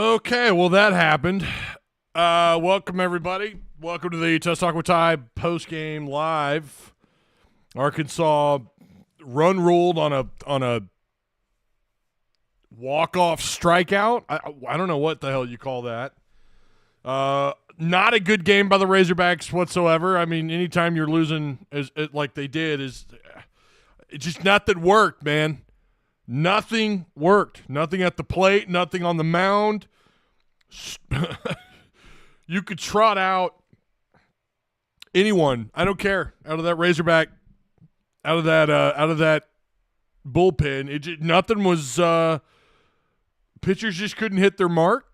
Okay, well, that happened. Welcome, everybody. Welcome to the Tusk Talk with Ty postgame live. Arkansas run ruled on a walk-off strikeout. I don't know what the hell you call that. Not a good game by the Razorbacks whatsoever. I mean, anytime you're losing like they did, it's just nothing worked, man. Nothing worked. Nothing at the plate, nothing on the mound. You could trot out anyone. I don't care. Out of that Razorback, out of that bullpen, nothing was. Pitchers just couldn't hit their mark,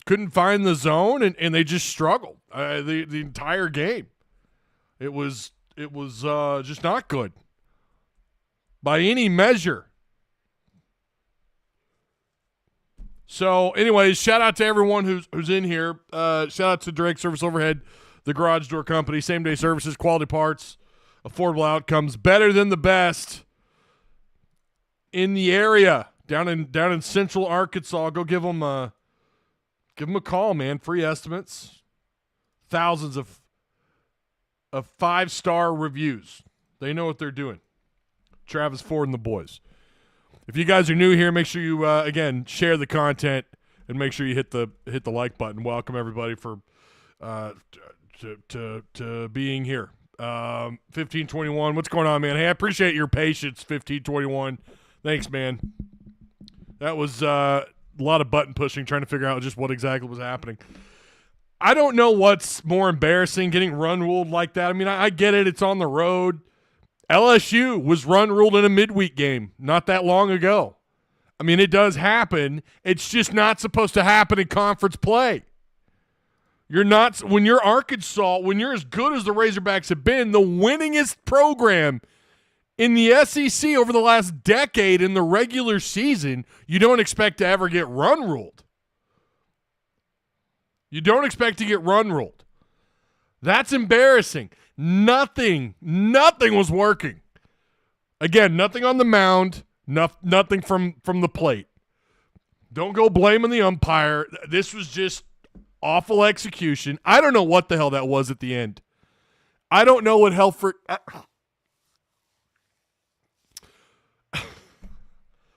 couldn't find the zone, and they just struggled the entire game. It was just not good by any measure. So, anyways, shout out to everyone who's in here. Shout out to Direct Service Overhead, the Garage Door Company, same-day services, quality parts, affordable outcomes, better than the best in the area down in Central Arkansas. Go give them a call, man. Free estimates, thousands of 5-star reviews. They know what they're doing. Travis Ford and the boys. If you guys are new here, make sure you again share the content and make sure you hit the like button. Welcome everybody for to being here. 1521, what's going on, man? Hey, I appreciate your patience. 1521, thanks, man. That was a lot of button pushing, trying to figure out just what exactly was happening. I don't know what's more embarrassing, getting run ruled like that. I mean, I get it; it's on the road. LSU was run ruled in a midweek game not that long ago. I mean, it does happen. It's just not supposed to happen in conference play. You're not, when you're Arkansas, when you're as good as the Razorbacks have been, the winningest program in the SEC over the last decade in the regular season, you don't expect to ever get run ruled. You don't expect to get run ruled. That's embarrassing. Nothing was working. Again, nothing on the mound, nothing from the plate. Don't go blaming the umpire. This was just awful execution. I don't know what the hell that was at the end. I don't know what Helford.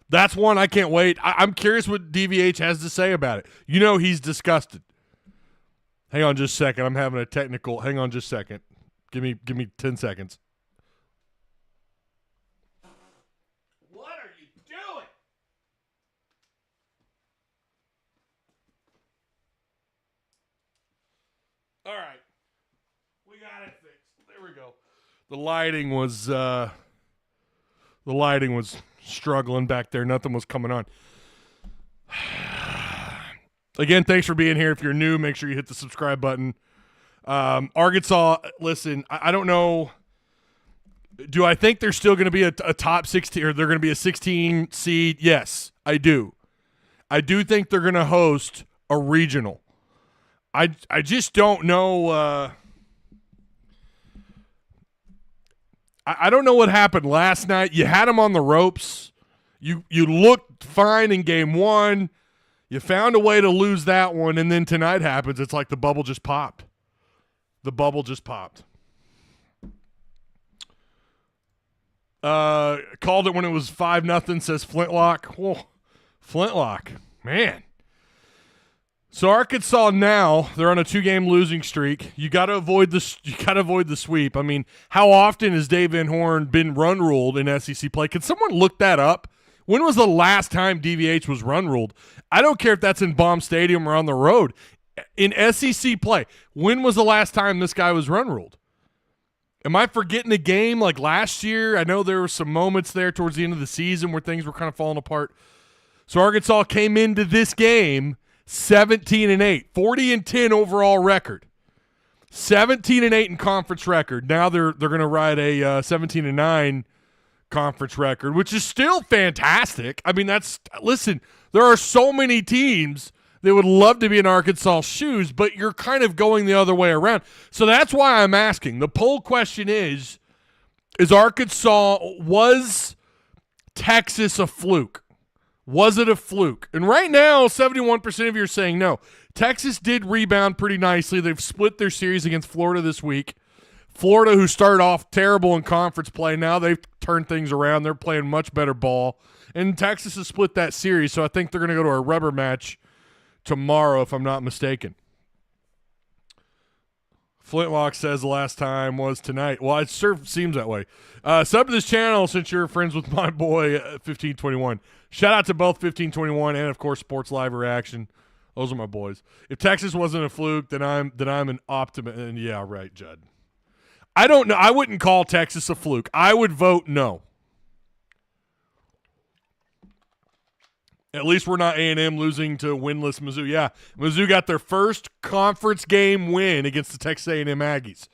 That's one I can't wait. I'm curious what DVH has to say about it. You know he's disgusted. Hang on just a second. I'm having a technical. Hang on just a second. Give me 10 seconds. What are you doing? All right. We got it fixed. There we go. The lighting was struggling back there. Nothing was coming on. Again, thanks for being here. If you're new, make sure you hit the subscribe button. Arkansas, listen, I don't know. Do I think they're still going to be a top 16 or they're going to be a 16 seed? Yes, I do. I do think they're going to host a regional. I just don't know. I don't know what happened last night. You had them on the ropes. You looked fine in game one. You found a way to lose that one, and then tonight happens. It's like the bubble just popped. The bubble just popped. Called it when it was 5-0, says Flintlock. Whoa, Flintlock, man. So Arkansas now, they're on a 2-game losing streak. You got to avoid the sweep. I mean, how often has Dave Van Horn been run ruled in SEC play? Can someone look that up? When was the last time DVH was run ruled? I don't care if that's in Baum Stadium or on the road. In SEC play, when was the last time this guy was run ruled? Am I forgetting a game like last year? I know there were some moments there towards the end of the season where things were kind of falling apart. So Arkansas came into this game 17-8, 40-10 overall record, 17-8 in conference record. Now they're going to ride a 17-9 conference record, which is still fantastic. I mean, listen, there are so many teams that would love to be in Arkansas' shoes, but you're kind of going the other way around. So that's why I'm asking. The poll question is Arkansas, was Texas a fluke? Was it a fluke? And right now, 71% of you are saying no. Texas did rebound pretty nicely. They've split their series against Florida this week. Florida, who started off terrible in conference play, now they've turned things around. They're playing much better ball. And Texas has split that series, so I think they're going to go to a rubber match tomorrow, if I'm not mistaken. Flintlock says the last time was tonight. Well, it sure seems that way. Sub to this channel since you're friends with my boy 1521. Shout out to both 1521 and, of course, Sports Live Reaction. Those are my boys. If Texas wasn't a fluke, then I'm an optimist. And yeah, right, Judd. I don't know. I wouldn't call Texas a fluke. I would vote no. At least we're not A&M losing to winless Mizzou. Yeah, Mizzou got their first conference game win against the Texas A&M Aggies.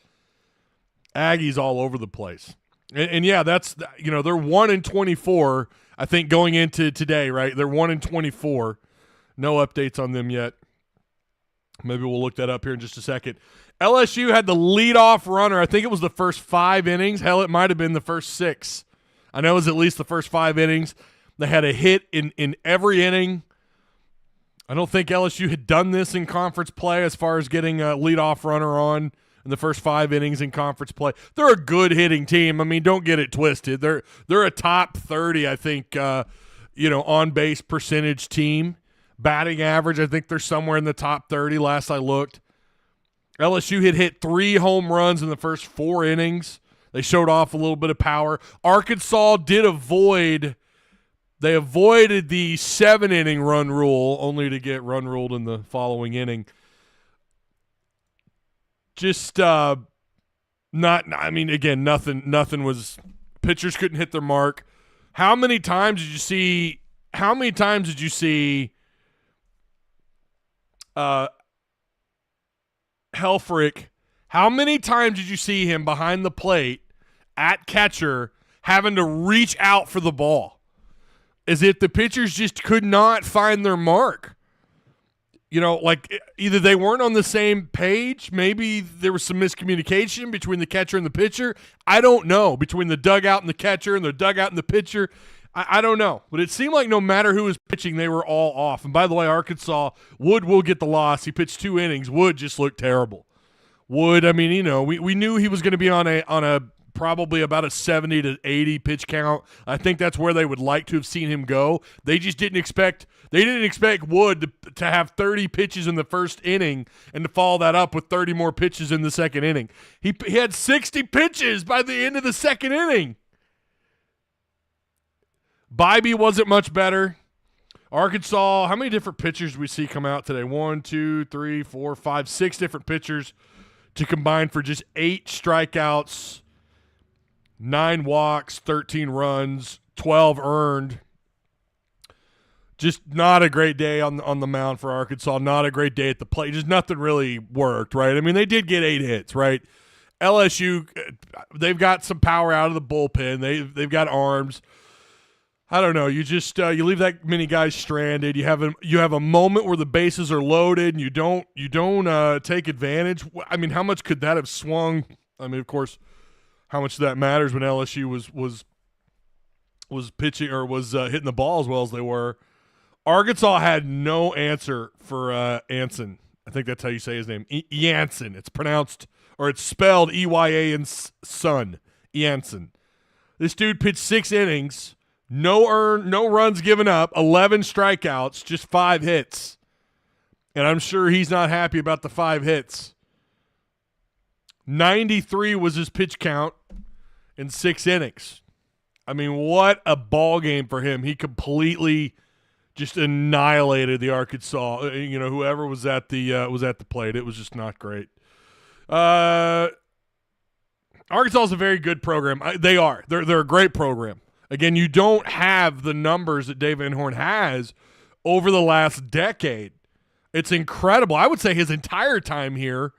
Aggies all over the place. And yeah, that's, they're 1-24, I think, going into today, right? They're 1-24. No updates on them yet. Maybe we'll look that up here in just a second. LSU had the leadoff runner. I think it was the first 5 innings. Hell, it might have been the first 6. I know it was at least the first 5 innings. They had a hit in every inning. I don't think LSU had done this in conference play as far as getting a leadoff runner on in the first 5 innings in conference play. They're a good hitting team. I mean, don't get it twisted. They're a top 30, I think, on base percentage team. Batting average, I think they're somewhere in the top 30 last I looked. LSU had hit 3 home runs in the first 4 innings. They showed off a little bit of power. Arkansas did avoided the 7-inning run rule, only to get run ruled in the following inning. Just nothing was, pitchers couldn't hit their mark. How many times did you see Helfrich, how many times did you see him behind the plate at catcher having to reach out for the ball? As if the pitchers just could not find their mark. Either they weren't on the same page, maybe there was some miscommunication between the catcher and the pitcher. I don't know. Between the dugout and the catcher and the dugout and the pitcher. I don't know. But it seemed like no matter who was pitching, they were all off. And by the way, Arkansas, Wood will get the loss. He pitched 2 innings. Wood just looked terrible. Wood, we knew he was going to be on a probably about a 70 to 80 pitch count. I think that's where they would like to have seen him go. They just didn't expect Wood to have 30 pitches in the first inning and to follow that up with 30 more pitches in the second inning. He had 60 pitches by the end of the second inning. Bybee wasn't much better. Arkansas, how many different pitchers do we see come out today? 1, 2, 3, 4, 5, 6 different pitchers to combine for just 8 strikeouts, 9 walks, 13 runs, 12 earned. Just not a great day on the mound for Arkansas. Not a great day at the plate. Just nothing really worked, right? I mean, they did get 8 hits, right? LSU, they've got some power out of the bullpen. They've got arms. I don't know. You just you leave that many guys stranded. You have a moment where the bases are loaded, and you don't take advantage. I mean, how much could that have swung? I mean, of course, how much that matters when LSU was pitching or was hitting the ball as well as they were. Arkansas had no answer for Anson. I think that's how you say his name. Jansen. It's pronounced or it's spelled E-Y-A-N son. Jansen. This dude pitched 6 innings. No runs given up, 11 strikeouts, just 5 hits. And I'm sure he's not happy about the 5 hits. 93 was his pitch count in 6 innings. I mean, what a ball game for him. He completely just annihilated the Arkansas, whoever was at the plate. It was just not great. Arkansas is a very good program. They are. They're a great program. Again, you don't have the numbers that Dave Van Horn has over the last decade. It's incredible. I would say his entire time here,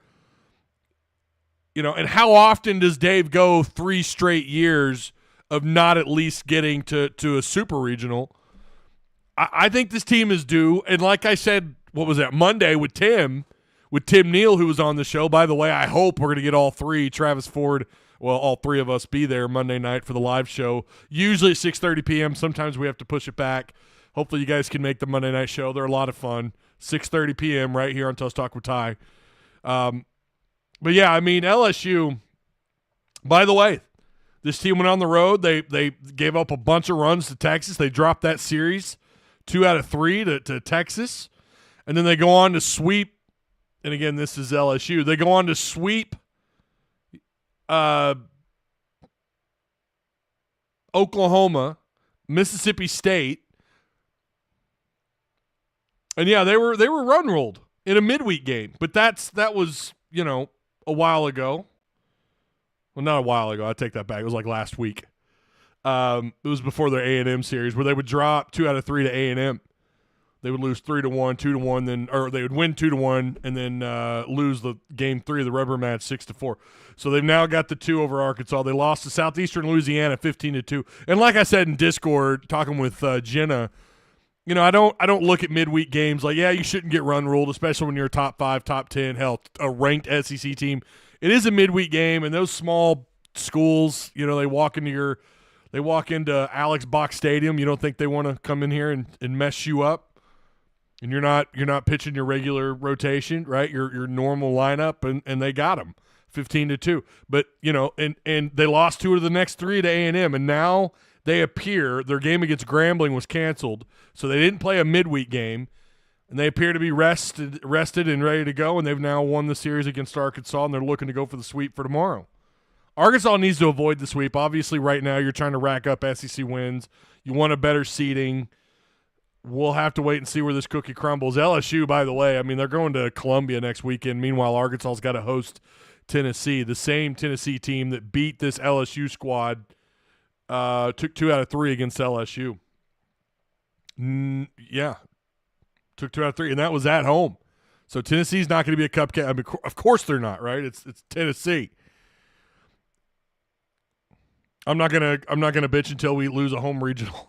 and how often does Dave go 3 straight years of not at least getting to a super regional? I think this team is due. And like I said, what was that, Monday with Tim Neal, who was on the show. By the way, I hope we're going to get all 3, Travis Ford, all 3 of us be there Monday night for the live show, usually at 6:30 p.m. Sometimes we have to push it back. Hopefully you guys can make the Monday night show. They're a lot of fun. 6:30 p.m. right here on Tusk Talk with Ty. But yeah, I mean, LSU, by the way, this team went on the road. They gave up a bunch of runs to Texas. They dropped that series 2 out of 3 to Texas. And then they go on to sweep, and again, this is LSU. They go on to sweep Oklahoma, Mississippi State. And yeah, they were run ruled in a midweek game. But that was, a while ago. Well, not a while ago. I take that back. It was like last week. It was before their A&M series where they would drop 2 out of 3 to A&M. They would lose 3-1, 2-1, or they would win 2-1, and then lose the game 3 of the rubber match 6-4. So they've now got the 2 over Arkansas. They lost to Southeastern Louisiana 15-2. And like I said in Discord, talking with Jenna, I don't look at midweek games like, yeah, you shouldn't get run ruled, especially when you're a top 5, top 10, hell, a ranked SEC team. It is a midweek game, and those small schools, they walk into Alex Box Stadium. You don't think they want to come in here and mess you up? And you're not pitching your regular rotation, right? Your normal lineup, and they got them 15-2. But and they lost 2 of the next 3 to A&M, and now they appear their game against Grambling was canceled, so they didn't play a midweek game, and they appear to be rested and ready to go. And they've now won the series against Arkansas, and they're looking to go for the sweep for tomorrow. Arkansas needs to avoid the sweep. Obviously, right now you're trying to rack up SEC wins. You want a better seeding. We'll have to wait and see where this cookie crumbles. LSU, by the way, I mean, they're going to Columbia next weekend. Meanwhile, Arkansas's got to host Tennessee, the same Tennessee team that beat this LSU squad, took 2 out of 3 against LSU. Yeah, took 2 out of 3, and that was at home. So Tennessee's not going to be a cupcake. I mean, of course they're not, right? It's Tennessee. I'm not gonna bitch until we lose a home regional.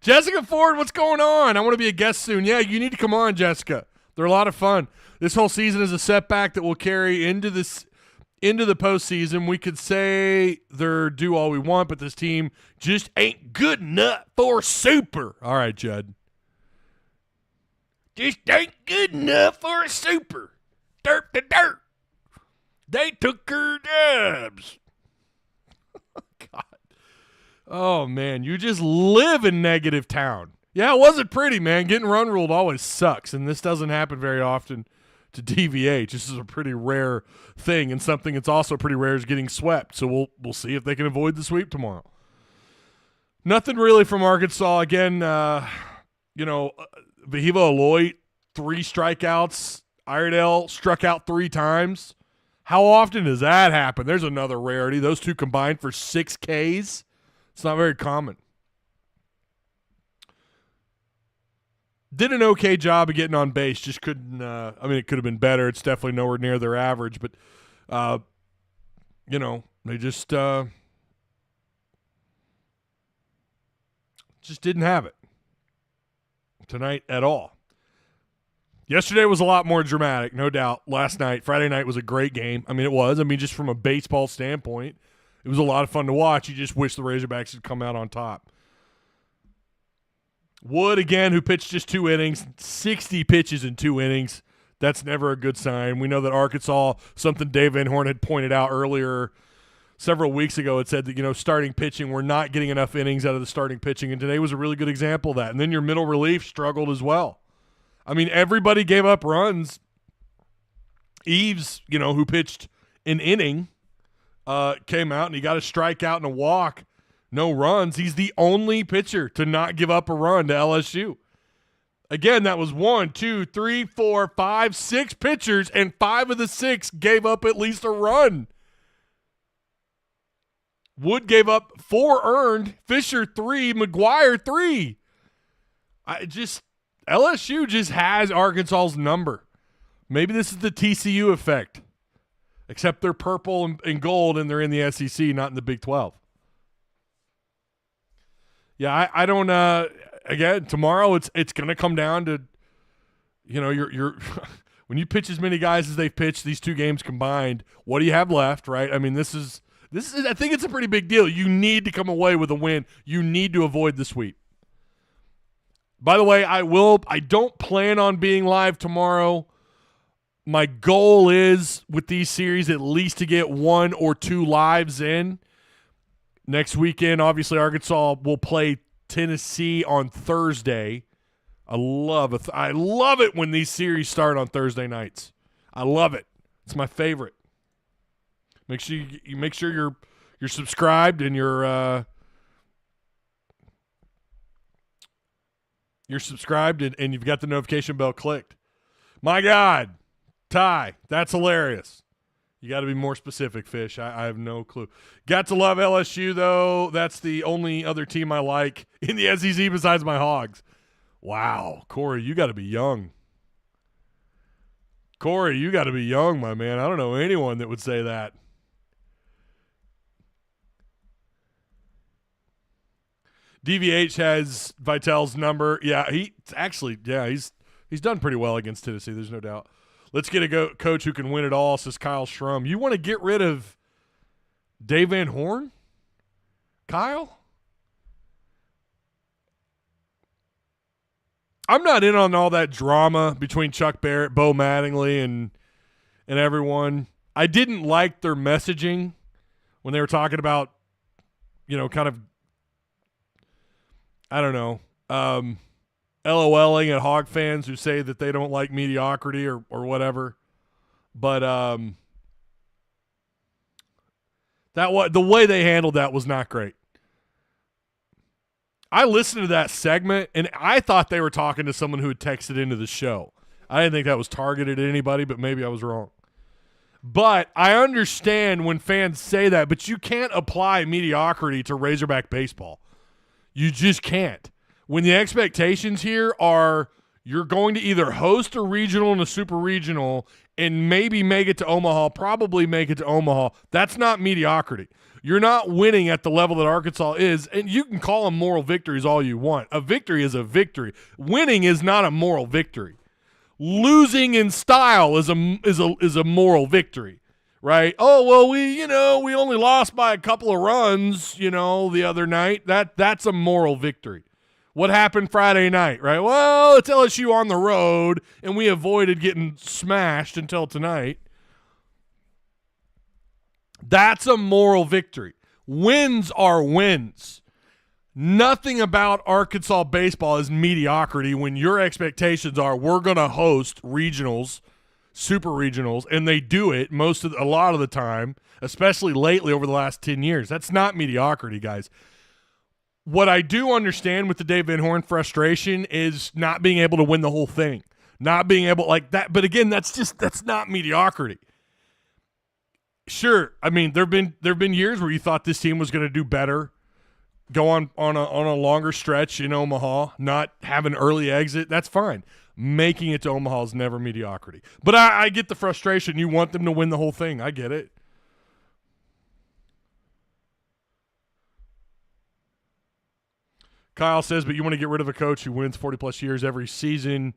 Jessica Ford, what's going on? I want to be a guest soon. Yeah, you need to come on, Jessica. They're a lot of fun. This whole season is a setback that will carry into the postseason. We could say they're due all we want, but this team just ain't good enough for super. All right, Judd. Just ain't good enough for a super. Dirt to dirt. They took her jobs. God. Oh, man, you just live in negative town. Yeah, it wasn't pretty, man. Getting run ruled always sucks, and this doesn't happen very often to DVH. This is a pretty rare thing, and something that's also pretty rare is getting swept. So we'll see if they can avoid the sweep tomorrow. Nothing really from Arkansas. Again, Vahiva Aloy, 3 strikeouts. Iredell struck out 3 times. How often does that happen? There's another rarity. Those 2 combined for 6 Ks. It's not very common. Did an okay job of getting on base. Just couldn't. It could have been better. It's definitely nowhere near their average. But, they just didn't have it tonight at all. Yesterday was a lot more dramatic, no doubt. Last night, Friday night was a great game. I mean, it was. Just from a baseball standpoint, it was a lot of fun to watch. You just wish the Razorbacks had come out on top. Wood, again, who pitched just 2 innings, 60 pitches in 2 innings. That's never a good sign. We know that Arkansas, something Dave Van Horn had pointed out earlier several weeks ago, it said that, starting pitching, we're not getting enough innings out of the starting pitching, and today was a really good example of that. And then your middle relief struggled as well. Everybody gave up runs. Eves, who pitched an inning, came out and he got a strikeout and a walk. No runs. He's the only pitcher to not give up a run to LSU. Again, that was 1, 2, 3, 4, 5, 6 pitchers, and 5 of the 6 gave up at least a run. Wood gave up 4 earned, Fisher 3, McGuire 3. LSU just has Arkansas's number. Maybe this is the TCU effect, except they're purple and gold and they're in the SEC, not in the Big 12. Yeah, I don't. Again, tomorrow it's going to come down to, you're when you pitch as many guys as they've pitched these 2 games combined. What do you have left, right? This is I think it's a pretty big deal. You need to come away with a win. You need to avoid the sweep. By the way, I don't plan on being live tomorrow. My goal is with these series at least to get 1 or 2 lives in. Next weekend, obviously, Arkansas will play Tennessee on Thursday. I love it when these series start on Thursday nights. I love it. It's my favorite. Make sure you're subscribed and you're subscribed and you've got the notification bell clicked. My God, Ty, that's hilarious. You got to be more specific, Fish. I have no clue. Got to love LSU, though. That's the only other team I like in the SEC besides my Hogs. Wow, Corey, you got to be young. Corey, you got to be young, my man. I don't know anyone that would say that. DVH has Vitel's number. Yeah, he's done pretty well against Tennessee. There's no doubt. Let's get a coach who can win it all, says Kyle Schrum. You want to get rid of Dave Van Horn? Kyle? I'm not in on all that drama between Chuck Barrett, Bo Mattingly, and everyone. I didn't like their messaging when they were talking about, kind of, I don't know, LOLing at Hog fans who say that they don't like mediocrity or whatever. But the way they handled that was not great. I listened to that segment, and I thought they were talking to someone who had texted into the show. I didn't think that was targeted at anybody, but maybe I was wrong. But I understand when fans say that, but you can't apply mediocrity to Razorback baseball. You just can't. When the expectations here are you're going to either host a regional and a super regional and maybe make it to Omaha, probably make it to Omaha, that's not mediocrity. You're not winning at the level that Arkansas is, and you can call them moral victories all you want. A victory is a victory. Winning is not a moral victory. Losing in style is a moral victory, right? Oh, well, we only lost by a couple of runs, the other night. That's a moral victory. What happened Friday night, right? Well, it's LSU on the road, and we avoided getting smashed until tonight. That's a moral victory. Wins are wins. Nothing about Arkansas baseball is mediocrity when your expectations are we're going to host regionals, super regionals, and they do it a lot of the time, especially lately over the last 10 years. That's not mediocrity, guys. What I do understand with the Dave Van Horn frustration is not being able to win the whole thing. Not being able like that. But again, that's not mediocrity. Sure, I mean there've been years where you thought this team was going to do better, go on a longer stretch in Omaha, not have an early exit. That's fine. Making it to Omaha is never mediocrity. But I get the frustration. You want them to win the whole thing. I get it. Kyle says, but you want to get rid of a coach who wins 40-plus years every season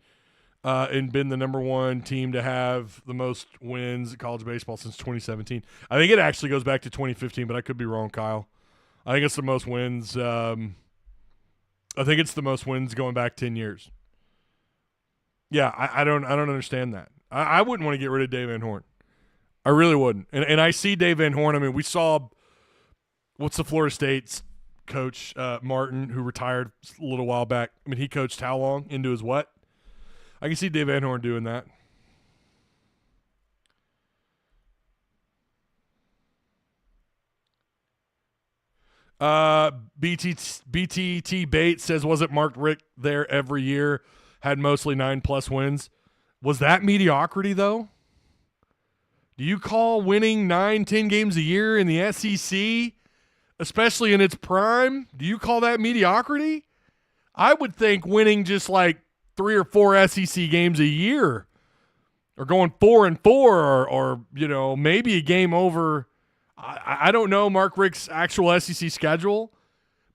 and been the number one team to have the most wins in college baseball since 2017. I think it actually goes back to 2015, but I could be wrong, Kyle. I think it's the most wins. I think it's the most wins going back 10 years. Yeah, I don't understand that. I wouldn't want to get rid of Dave Van Horn. I really wouldn't. And I see Dave Van Horn. I mean, we saw what's the Florida State's coach, Martin, who retired a little while back. I mean, he coached how long into his what? I can see Dave Van Horn doing that. BTT Bates says, wasn't Mark Richt there every year? Had mostly 9+ wins. Was that mediocrity, though? Do you call winning 9-10 games a year in the SEC, especially in its prime, do you call that mediocrity? I would think winning just like 3 or 4 SEC games a year or going 4-4 or maybe a game over. I don't know Mark Richt's actual SEC schedule,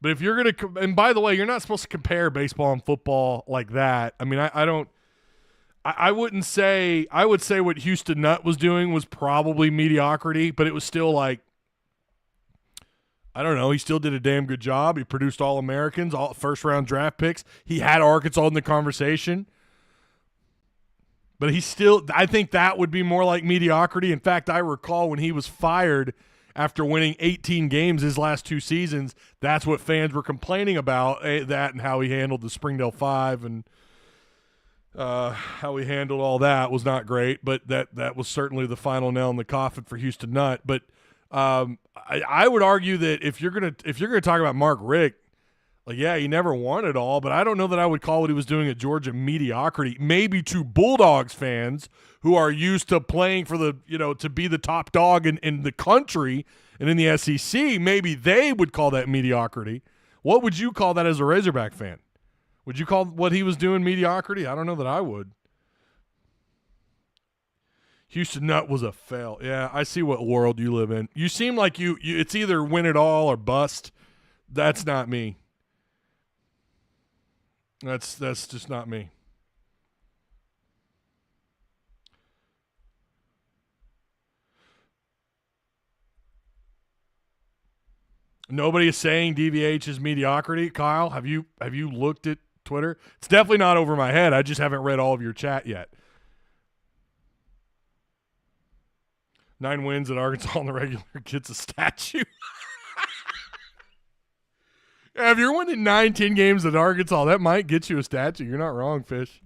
but if you're going to – and by the way, you're not supposed to compare baseball and football like that. I mean, I don't – I wouldn't say – I would say what Houston Nutt was doing was probably mediocrity, but it was still like I don't know. He still did a damn good job. He produced All-Americans, all first-round draft picks. He had Arkansas in the conversation. But I think that would be more like mediocrity. In fact, I recall when he was fired after winning 18 games his last 2 seasons, that's what fans were complaining about, that and how he handled the Springdale Five and how he handled all that was not great. But that was certainly the final nail in the coffin for Houston Nutt. But I would argue that if you're gonna talk about Mark Richt, like, yeah, he never won it all, but I don't know that I would call what he was doing at Georgia mediocrity. Maybe to Bulldogs fans who are used to playing for to be the top dog in the country and in the SEC, maybe they would call that mediocrity. What would you call that as a Razorback fan? Would you call what he was doing mediocrity? I don't know that I would. Houston Nutt was a fail. Yeah, I see what world you live in. You seem like you it's either win it all or bust. That's not me. That's just not me. Nobody is saying DVH is mediocrity. Kyle, have you looked at Twitter? It's definitely not over my head. I just haven't read all of your chat yet. 9 wins at Arkansas on the regular gets a statue. If you're winning 9-10 games at Arkansas, that might get you a statue. You're not wrong, Fish.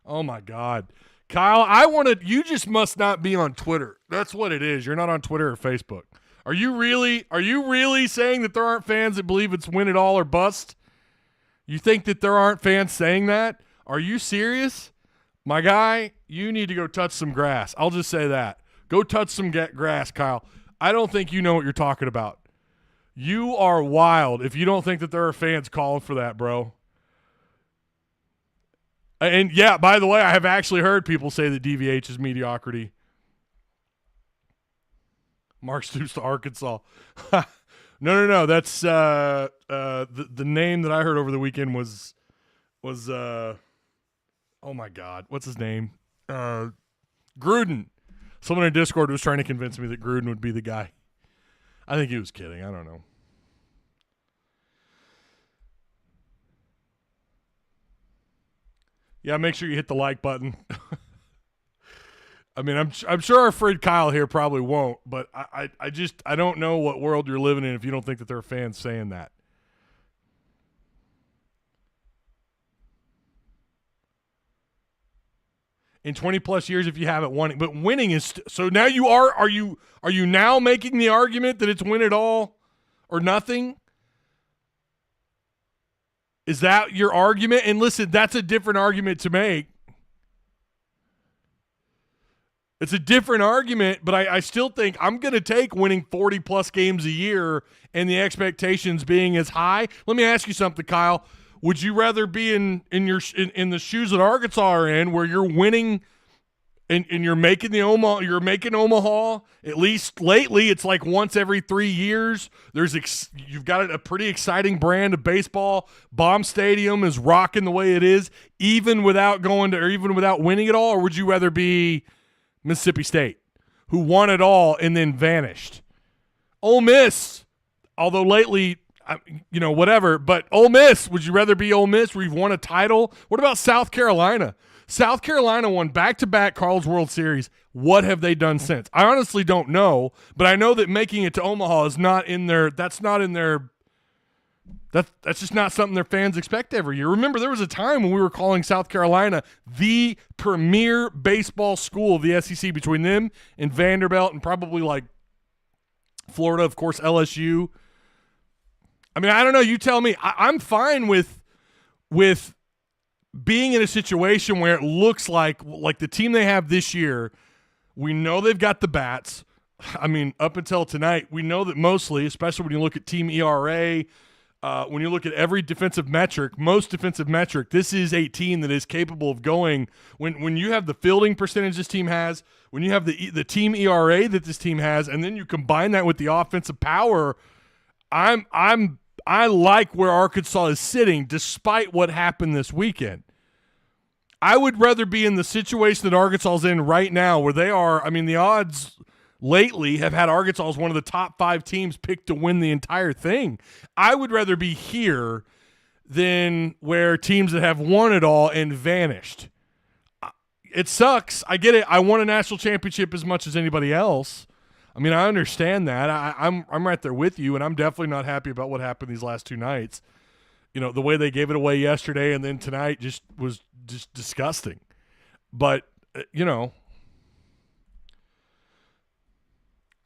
Oh, my God. Kyle, you just must not be on Twitter. That's what it is. You're not on Twitter or Facebook. Are you really saying that there aren't fans that believe it's win it all or bust? You think that there aren't fans saying that? Are you serious? My guy, you need to go touch some grass. I'll just say that. Go touch some grass, Kyle. I don't think you know what you're talking about. You are wild if you don't think that there are fans calling for that, bro. And, yeah, by the way, I have actually heard people say that DVH is mediocrity. Mark Stoops to Arkansas. No. That's the name that I heard over the weekend was oh, my God. What's his name? Gruden. Someone in Discord was trying to convince me that Gruden would be the guy. I think he was kidding. I don't know. Yeah, make sure you hit the like button. I mean, I'm sure our friend Kyle here probably won't, but I don't know what world you're living in if you don't think that there are fans saying that. In 20 plus years, if you haven't won it, but winning is so now you are you now making the argument that it's win it all or nothing? Is that your argument? And listen, that's a different argument to make. It's a different argument, but I still think I'm going to take winning 40-plus games a year and the expectations being as high. Let me ask you something, Kyle. Would you rather be in the shoes that Arkansas are in, where you're winning and you're making Omaha? At least lately, it's like once every 3 years. You've got a pretty exciting brand of baseball. Baum Stadium is rocking the way it is, even without winning it all. Or would you rather be Mississippi State, who won it all and then vanished? Ole Miss, although lately, whatever, but Ole Miss, would you rather be Ole Miss where you've won a title? What about South Carolina? South Carolina won back-to-back Carl's World Series. What have they done since? I honestly don't know, but I know that making it to Omaha is not in their – that's just not something their fans expect every year. Remember, there was a time when we were calling South Carolina the premier baseball school of the SEC, between them and Vanderbilt and probably like Florida, of course, LSU. I mean, I don't know. You tell me. I'm fine with being in a situation where it looks like the team they have this year, we know they've got the bats. I mean, up until tonight, we know that mostly, especially when you look at team ERA, when you look at every defensive metric, most defensive metric, this is a team that is capable of going when you have the fielding percentage this team has, when you have the team ERA that this team has, and then you combine that with the offensive power. I like where Arkansas is sitting despite what happened this weekend. I would rather be in the situation that Arkansas is in right now, where they are. I mean, the odds lately have had Arkansas as one of the top 5 teams picked to win the entire thing. I would rather be here than where teams that have won it all and vanished. It sucks. I get it. I won a national championship as much as anybody else. I mean, I understand that. I'm right there with you, and I'm definitely not happy about what happened these last 2 nights. You know, the way they gave it away yesterday and then tonight was just disgusting. But, you know,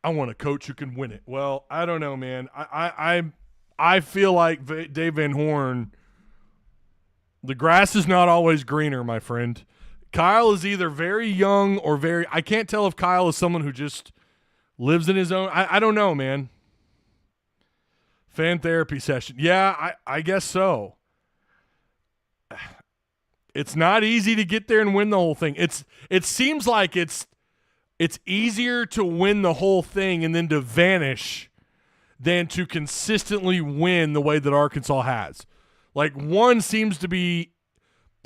I want a coach who can win it. Well, I don't know, man. I feel like Dave Van Horn, the grass is not always greener, my friend. Kyle is either very young or very – I can't tell if Kyle is someone who just lives in his own – I don't know, man. Fan therapy session. Yeah, I guess so. It's not easy to get there and win the whole thing. It seems like it's easier to win the whole thing and then to vanish than to consistently win the way that Arkansas has. Like, one seems to be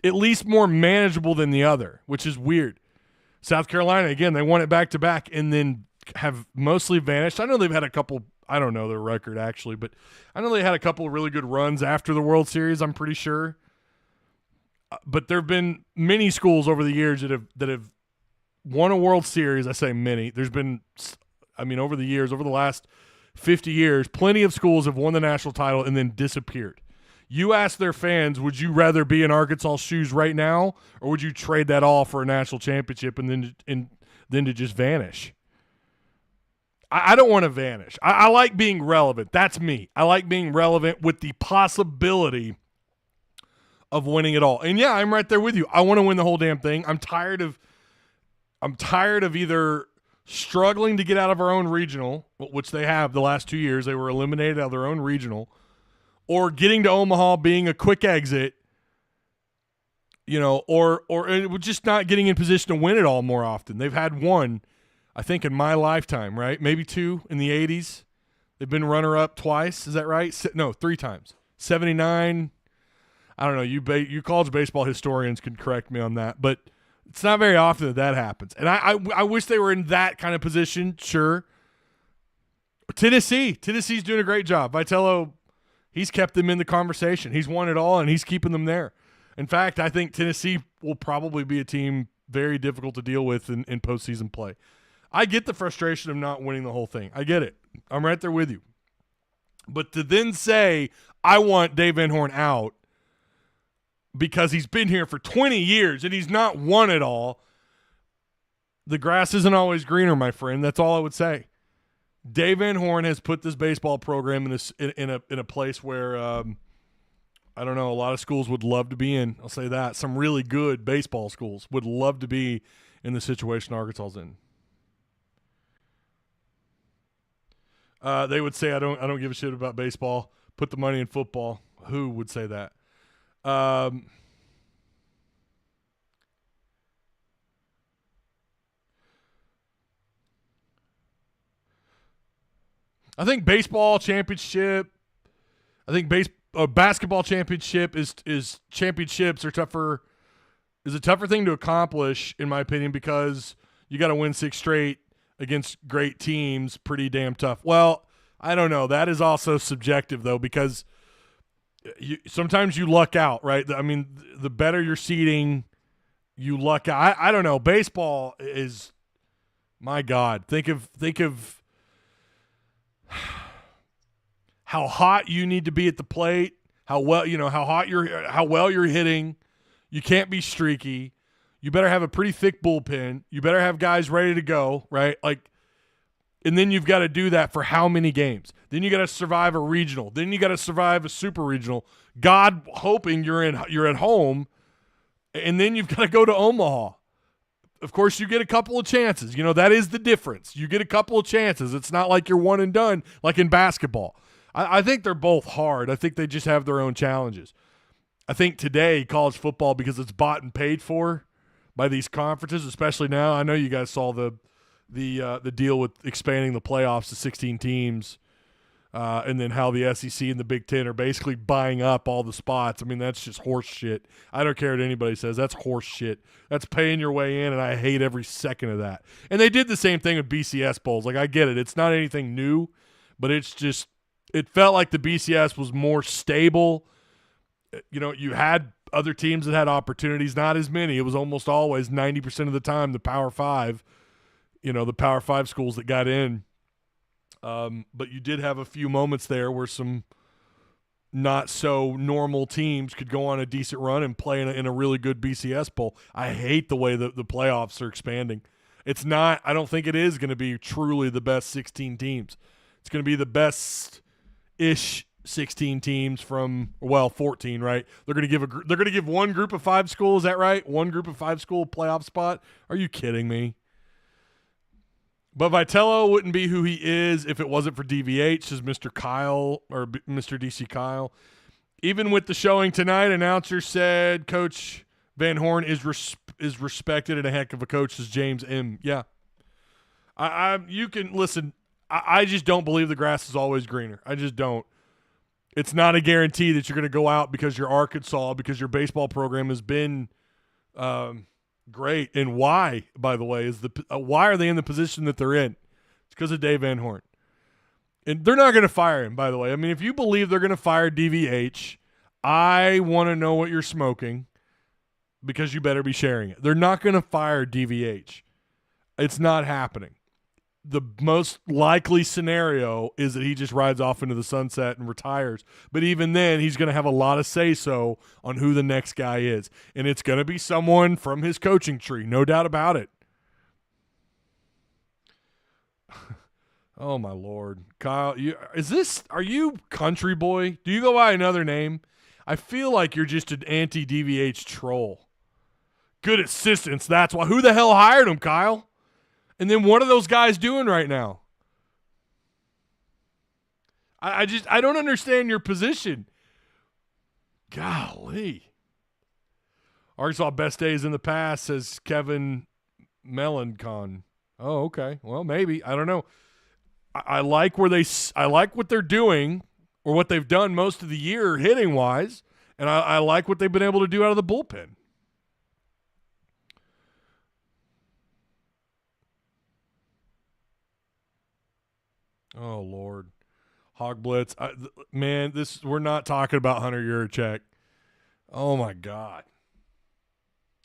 at least more manageable than the other, which is weird. South Carolina, again, they won it back-to-back and then have mostly vanished. I know they've had a couple – I don't know their record actually, but I know they had a couple of really good runs after the World Series, I'm pretty sure. But there have been many schools over the years that have won a World Series. I say many. There's been, I mean, over the years, over the last 50 years, plenty of schools have won the national title and then disappeared. You ask their fans, would you rather be in Arkansas' shoes right now, or would you trade that all for a national championship and then to just vanish? I don't want to vanish. I like being relevant. That's me. I like being relevant with the possibility of winning it all. And yeah, I'm right there with you. I want to win the whole damn thing. I'm tired of either struggling to get out of our own regional, which they have the last 2 years. They were eliminated out of their own regional, or getting to Omaha being a quick exit, you know, or just not getting in position to win it all more often. They've had one, I think, in my lifetime, right? Maybe 2 in the 80s. They've been runner-up twice. Is that right? No, 3 times. 79. I don't know. You college baseball historians can correct me on that, but it's not very often that happens. And I wish they were in that kind of position, sure. Tennessee's doing a great job. Vitello, he's kept them in the conversation. He's won it all, and he's keeping them there. In fact, I think Tennessee will probably be a team very difficult to deal with in postseason play. I get the frustration of not winning the whole thing. I get it. I'm right there with you. But to then say, I want Dave Van Horn out because he's been here for 20 years and he's not won it all, the grass isn't always greener, my friend. That's all I would say. Dave Van Horn has put this baseball program in a place where, I don't know, a lot of schools would love to be in. I'll say that. Some really good baseball schools would love to be in the situation Arkansas's in. They would say, I don't give a shit about baseball. Put the money in football. Who would say that? I think baseball championship. I think basketball championship is championships are tougher. Is a tougher thing to accomplish, in my opinion, because you got to win 6 straight against great teams. Pretty damn tough. Well, I don't know. That is also subjective though, because sometimes you luck out, right? I mean, the better your seeding, you luck out. I don't know. Baseball is, my God. Think of how hot you need to be at the plate, how well you're hitting. You can't be streaky. You better have a pretty thick bullpen. You better have guys ready to go, right? Like, and then you've got to do that for how many games? Then you got to survive a regional. Then you got to survive a super regional. God hoping you're at home, and then you've got to go to Omaha. Of course, you get a couple of chances. You know, that is the difference. You get a couple of chances. It's not like you're one and done like in basketball. I think they're both hard. I think they just have their own challenges. I think today, college football, because it's bought and paid for by these conferences, especially now. I know you guys saw the deal with expanding the playoffs to 16 teams and then how the SEC and the Big Ten are basically buying up all the spots. I mean, that's just horse shit. I don't care what anybody says. That's horse shit. That's paying your way in, and I hate every second of that. And they did the same thing with BCS bowls. Like, I get it. It's not anything new, but it's just it felt like the BCS was more stable. You know, you had other teams that had opportunities, not as many. It was almost always 90% of the time the Power 5, you know, the Power 5 schools that got in. But you did have a few moments there where some not so normal teams could go on a decent run and play in a really good BCS bowl. I hate the way that the playoffs are expanding. It's not – I don't think it is going to be truly the best 16 teams. It's going to be the best-ish 16 teams from, well, 14, right? They're going to give one group of 5 school, is that right? One group of 5 school playoff spot? Are you kidding me? But Vitello wouldn't be who he is if it wasn't for DVH, says Mr. Kyle or Mr. DC Kyle. Even with the showing tonight, announcer said Coach Van Horn is respected and a heck of a coach, says James M. Yeah. You can listen. I just don't believe the grass is always greener. I just don't. It's not a guarantee that you're going to go out because you're Arkansas, because your baseball program has been great. And why, by the way, is why are they in the position that they're in? It's because of Dave Van Horn. And they're not going to fire him, by the way. I mean, if you believe they're going to fire DVH, I want to know what you're smoking, because you better be sharing it. They're not going to fire DVH. It's not happening. The most likely scenario is that he just rides off into the sunset and retires. But even then, he's going to have a lot of say-so on who the next guy is. And it's going to be someone from his coaching tree, no doubt about it. Oh, my Lord. Kyle, are you country boy? Do you go by another name? I feel like you're just an anti-DVH troll. Good assistance, that's why. Who the hell hired him, Kyle? And then what are those guys doing right now? I don't understand your position. Golly. Arkansas best days in the past, says Kevin Melancon. Oh, okay. Well, maybe. I don't know. I like what they're doing, or what they've done most of the year hitting wise, and I like what they've been able to do out of the bullpen. Oh, Lord. Hog Blitz. Man, we're not talking about Hunter Yurachek. Oh, my God.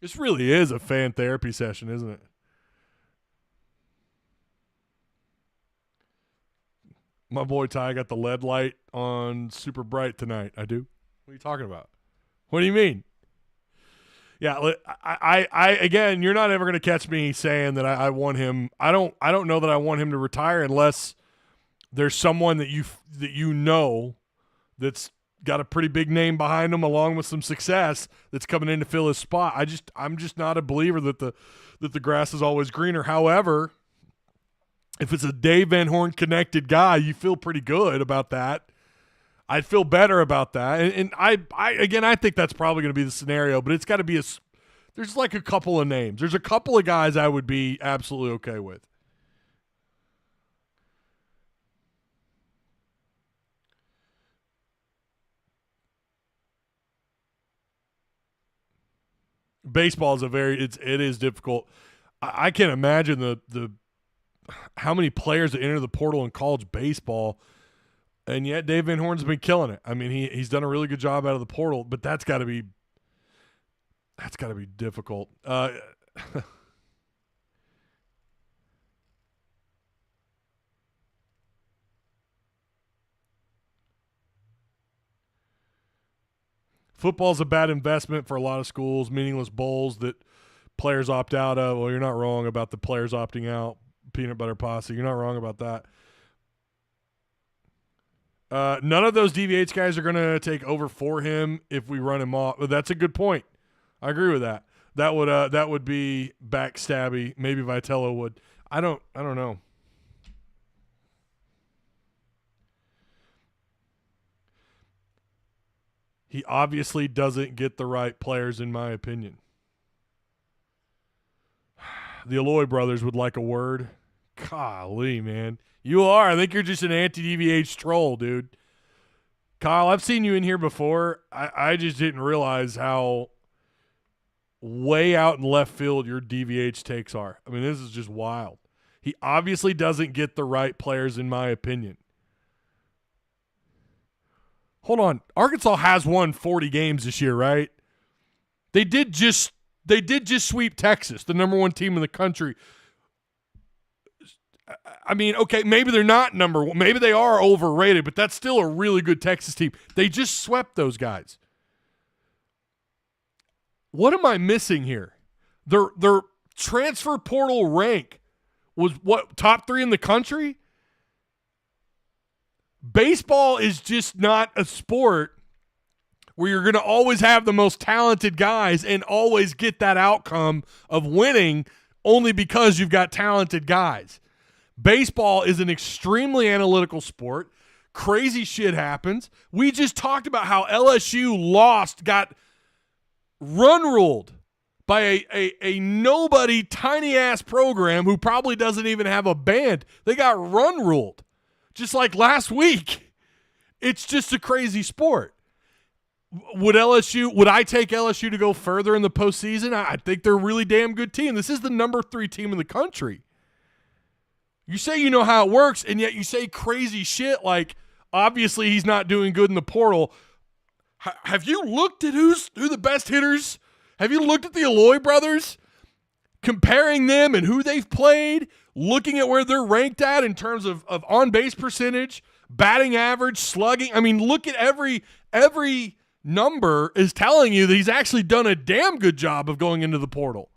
This really is a fan therapy session, isn't it? My boy Ty got the LED light on super bright tonight. I do? What are you talking about? What do you mean? Yeah, I again, you're not ever going to catch me saying that I want him. I don't know that I want him to retire unless there's someone that you know that's got a pretty big name behind him, along with some success, that's coming in to fill his spot. I'm just not a believer that the grass is always greener. However, if it's a Dave Van Horn connected guy, you feel pretty good about that. I'd feel better about that. And I think that's probably going to be the scenario, but it's got to be there's like a couple of names. There's a couple of guys I would be absolutely okay with. Baseball is it is difficult. I can't imagine the how many players that enter the portal in college baseball, and yet Dave Van Horn's been killing it. I mean, he's done a really good job out of the portal, but that's got to be difficult. Football's a bad investment for a lot of schools, meaningless bowls that players opt out of. Well, you're not wrong about the players opting out. Peanut butter posse, you're not wrong about that. None of those DVH guys are going to take over for him if we run him off. That's a good point. I agree with that. That would be backstabby. Maybe Vitello would. I don't know. He obviously doesn't get the right players, in my opinion. The Alloy brothers would like a word. Golly, man. You are. I think you're just an anti-DVH troll, dude. Kyle, I've seen you in here before. I just didn't realize how way out in left field your DVH takes are. I mean, this is just wild. He obviously doesn't get the right players, in my opinion. Hold on. Arkansas has won 40 games this year, right? They did just sweep Texas, the number one team in the country. I mean, okay, maybe they're not number one. Maybe they are overrated, but that's still a really good Texas team. They just swept those guys. What am I missing here? Their transfer portal rank was what, top 3 in the country? Baseball is just not a sport where you're going to always have the most talented guys and always get that outcome of winning only because you've got talented guys. Baseball is an extremely analytical sport. Crazy shit happens. We just talked about how LSU got run ruled by a nobody, tiny-ass program who probably doesn't even have a band. They got run ruled, just like last week. It's just a crazy sport. Would I take LSU to go further in the postseason? I think they're a really damn good team. This is the number 3 team in the country. You say you know how it works, and yet you say crazy shit like, obviously he's not doing good in the portal. Have you looked at who the best hitters? Have you looked at the Aloy brothers? Comparing them and who they've played, looking at where they're ranked at in terms of on-base percentage, batting average, slugging. I mean, look at every number is telling you that he's actually done a damn good job of going into the portal.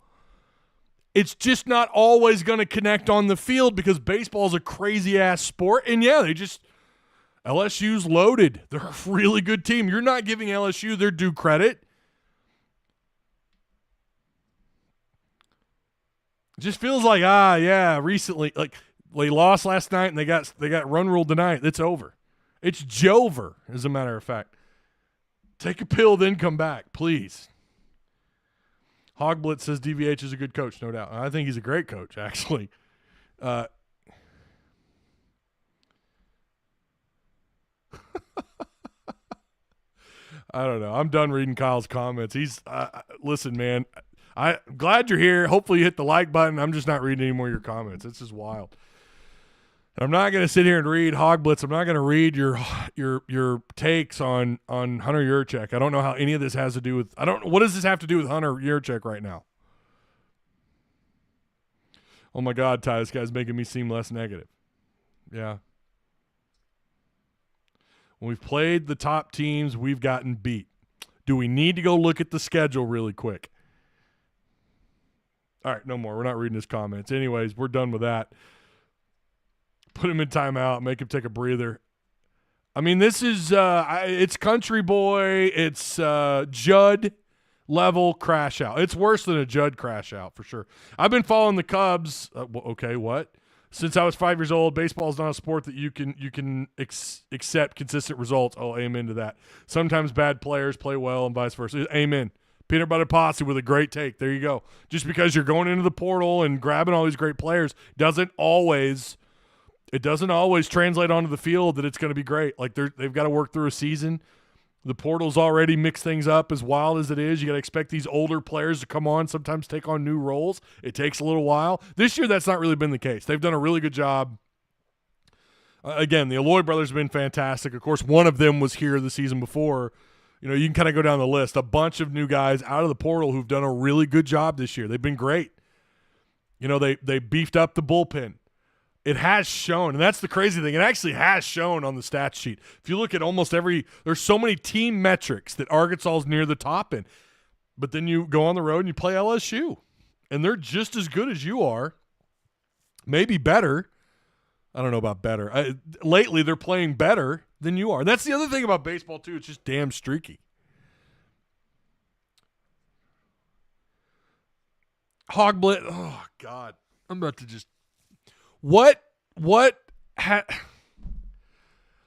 It's just not always going to connect on the field because baseball is a crazy-ass sport. And, yeah, LSU's loaded. They're a really good team. You're not giving LSU their due credit. It just feels like, recently, like they lost last night and they got run ruled tonight. It's over. It's Jover, as a matter of fact. Take a pill, then come back, please. Hogblitz says DVH is a good coach, no doubt. I think he's a great coach, actually. I don't know. I'm done reading Kyle's comments. Listen, man, I'm glad you're here. Hopefully you hit the like button. I'm just not reading any more of your comments. It's just wild. I'm not going to sit here and read Hogblitz. I'm not going to read your takes on Hunter Yurchek. I don't know how any of this has to do with – what does this have to do with Hunter Yurchek right now? Oh, my God, Ty, this guy's making me seem less negative. Yeah. When we've played the top teams, we've gotten beat. Do we need to go look at the schedule really quick? All right, no more. We're not reading his comments. Anyways, we're done with that. Put him in timeout, make him take a breather. I mean, this is it's country boy, it's Judd level crash out. It's worse than a Judd crash out for sure. I've been following the Cubs. Okay, what? Since I was 5 years old, baseball is not a sport that you can accept consistent results. Oh, amen to that. Sometimes bad players play well and vice versa. Amen. Peanut Butter Posse with a great take. There you go. Just because you're going into the portal and grabbing all these great players doesn't always translate onto the field that it's going to be great. Like they've got to work through a season. The portal's already mixed things up as wild as it is. You got to expect these older players to come on, sometimes take on new roles. It takes a little while. This year, that's not really been the case. They've done a really good job. Again, the Aloy brothers have been fantastic. Of course, one of them was here the season before. You know, you can kind of go down the list. A bunch of new guys out of the portal who've done a really good job this year. They've been great. You know, they beefed up the bullpen. It has shown, and that's the crazy thing. It actually has shown on the stat sheet. If you look at almost there's so many team metrics that Arkansas is near the top in. But then you go on the road and you play LSU, and they're just as good as you are, maybe better. I don't know about better. Lately, they're playing better than you are. And that's the other thing about baseball, too. It's just damn streaky. Hogblit. Oh, God. I'm about to just...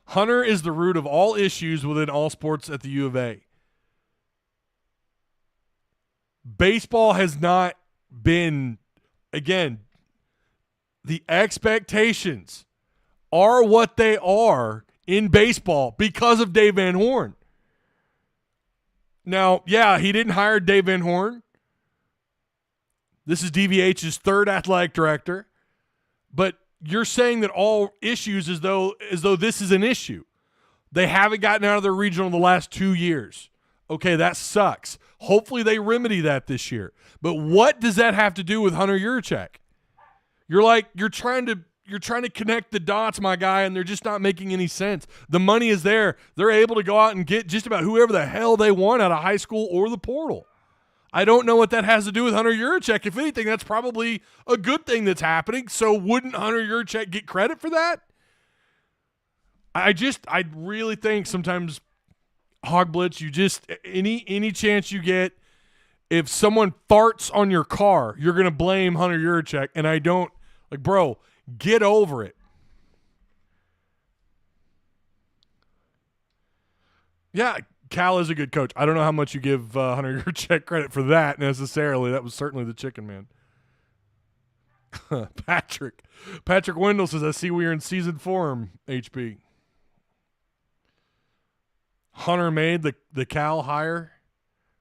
Hunter is the root of all issues within all sports at the U of A. Baseball has not been, again, the expectations are what they are in baseball because of Dave Van Horn. Now, yeah, he didn't hire Dave Van Horn. This is DVH's third athletic director. But you're saying that all issues as though this is an issue. They haven't gotten out of their regional in the last 2 years. Okay, that sucks. Hopefully they remedy that this year. But what does that have to do with Hunter Yurachek? You're trying to connect the dots, my guy, and they're just not making any sense. The money is there. They're able to go out and get just about whoever the hell they want out of high school or the portal. I don't know what that has to do with Hunter Yurachek. If anything, that's probably a good thing that's happening. So wouldn't Hunter Yurachek get credit for that? I really think sometimes Hog Blitz, you just any chance you get, if someone farts on your car, you're gonna blame Hunter Yurachek, and I don't bro, get over it. Yeah, Cal is a good coach. I don't know how much you give Hunter Yurachek credit for that necessarily. That was certainly the chicken man. Patrick Wendell says, I see we are in season form, HB. Hunter made the Cal hire.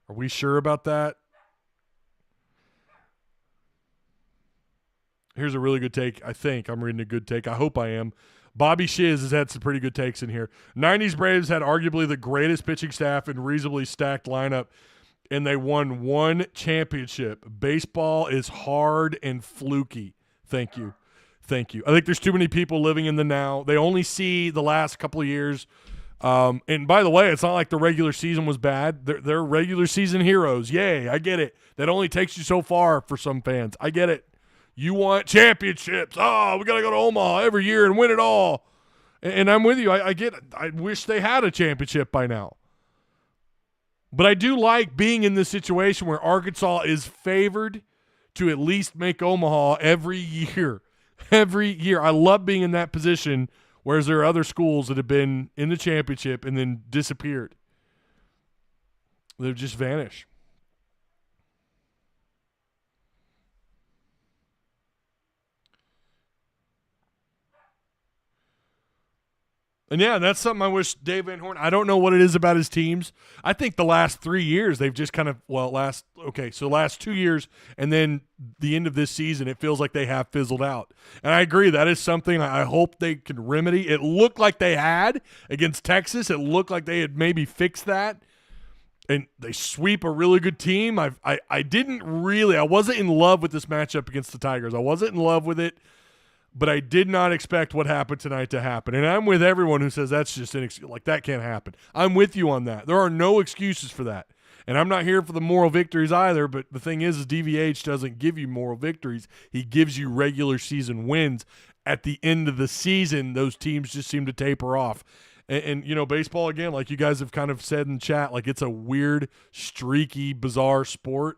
Are we sure about that? Here's a really good take. I think I'm reading a good take. I hope I am. Bobby Shiz has had some pretty good takes in here. 90s Braves had arguably the greatest pitching staff and reasonably stacked lineup, and they won one championship. Baseball is hard and fluky. Thank you. I think there's too many people living in the now. They only see the last couple of years. And by the way, it's not like the regular season was bad. They're regular season heroes. Yay, I get it. That only takes you so far for some fans. I get it. You want championships. Oh, we got to go to Omaha every year and win it all. And I'm with you. I get it. I wish they had a championship by now. But I do like being in this situation where Arkansas is favored to at least make Omaha every year. Every year. I love being in that position, whereas there are other schools that have been in the championship and then disappeared. They've just vanished. And yeah, that's something I wish Dave Van Horn, I don't know what it is about his teams. I think the last 3 years they've just kind of, last 2 years and then the end of this season, it feels like they have fizzled out. And I agree, that is something I hope they can remedy. It looked like they had against Texas. It looked like they had maybe fixed that. And they sweep a really good team. I wasn't in love with this matchup against the Tigers. I wasn't in love with it. But I did not expect what happened tonight to happen. And I'm with everyone who says that's just that can't happen. I'm with you on that. There are no excuses for that. And I'm not here for the moral victories either, but the thing is DVH doesn't give you moral victories. He gives you regular season wins. At the end of the season, those teams just seem to taper off. And baseball, again, like you guys have kind of said in chat, it's a weird, streaky, bizarre sport.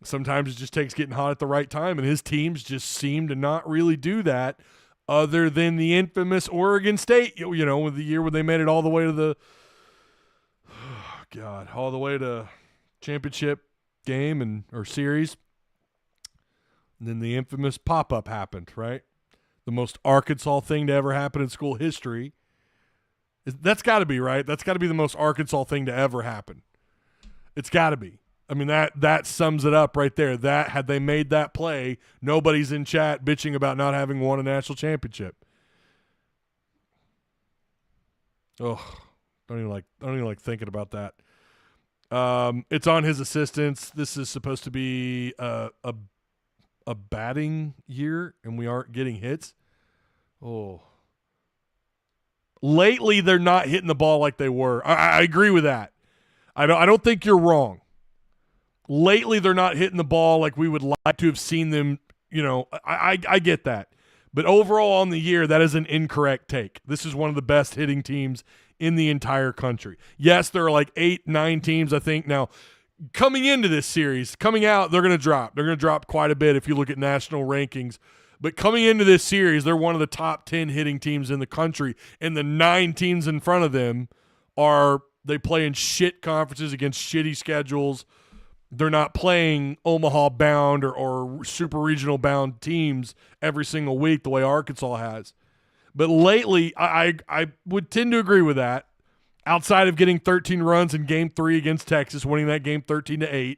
Sometimes it just takes getting hot at the right time, and his teams just seem to not really do that other than the infamous Oregon State, with the year where they made it all the way to all the way to championship game or series. And then the infamous pop-up happened, right? The most Arkansas thing to ever happen in school history. That's got to be, right? That's got to be the most Arkansas thing to ever happen. It's got to be. I mean, that sums it up right there. That had they made that play, nobody's in chat bitching about not having won a national championship. Oh, don't even like thinking about that. It's on his assistants. This is supposed to be a batting year, and we aren't getting hits. Oh, lately they're not hitting the ball like they were. I agree with that. I don't think you're wrong. Lately, they're not hitting the ball like we would like to have seen them. I get that. But overall on the year, that is an incorrect take. This is one of the best hitting teams in the entire country. Yes, there are 8, 9 teams, I think. Now, coming into this series, coming out, they're going to drop. They're going to drop quite a bit if you look at national rankings. But coming into this series, they're one of the top 10 hitting teams in the country. And the 9 teams in front of them they play in shit conferences against shitty schedules. They're not playing Omaha-bound or super regional-bound teams every single week the way Arkansas has. But lately, I would tend to agree with that. Outside of getting 13 runs in Game 3 against Texas, winning that game 13-8.